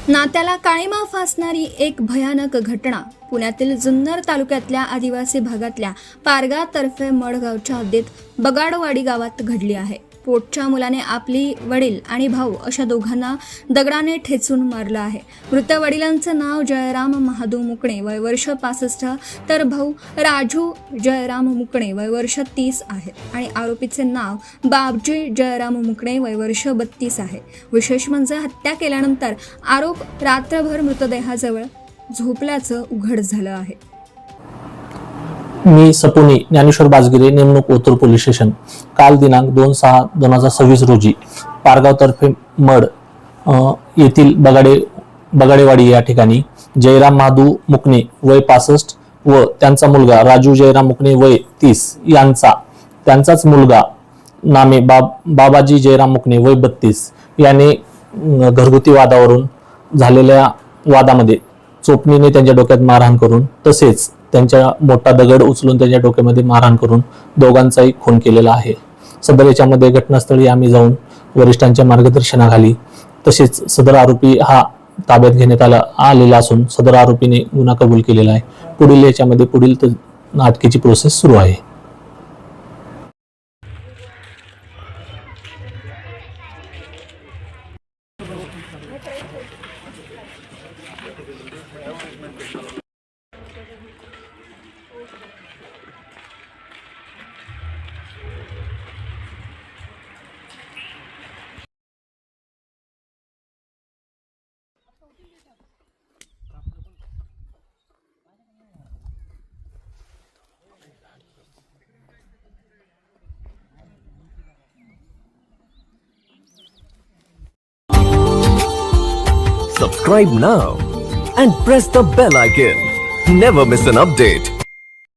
नात्याला काळीमा फासणारी एक भयानक घटना पुण्यातील जुन्नर तालुक्यातल्या आदिवासी भागातल्या पारगा तर्फे मडगावच्या हद्दीत बगाडवाडी गावात घडली आहे। पोटच्या मुलाने आपली वडील आणि भाऊ अशा दोघांना दगडाने ठेचून मारलं आहे। मृत वडिलांचं नाव जयराम महादू मुकणे वय वर्ष 65 तर भाऊ राजू जयराम मुकणे वय वर्ष 30 आहे आणि आरोपीचे नाव बाबजी जयराम मुकणे वय वर्ष 32 आहे। विशेष म्हणजे हत्या केल्यानंतर आरोप रात्रभर मृतदेहाजवळ झोपल्याचं उघड झालं आहे। मी सपुनी ज्ञानेश्वर बाजगिरे, नेमणूक ओतूर पोलीस स्टेशन। काल दिनांक 2/6/2026 रोजी पारगाव तर्फे मड येथील बगाडेवाडी या ठिकाणी जयराम महादू मुकणे वय 65 व त्यांचा मुलगा राजू जयराम मुकणे वय 30 यांचा त्यांचाच मुलगा नामे बाबाजी जयराम मुकणे वय 32 याने घरगुती वादावरून झालेल्या वादामध्ये चोपणीने त्यांच्या डोक्यात मारहाण करून तसेच त्यांच्या मोठा दगड उचलून त्यांच्या डोक्यामध्ये मारहाण करून दोघांचाही खून केलेला आहे। सदर याच्यामध्ये घटनास्थळी आम्ही जाऊन वरिष्ठांच्या मार्गदर्शनाखाली तसेच सदर आरोपी हा ताब्यात घेण्यात आलेला असून सदर आरोपीने गुन्हा कबूल केलेला आहे। पुढील याच्यामध्ये पुढील अटकेची प्रोसेस सुरू आहे। Subscribe now and press the bell icon. Never miss an update.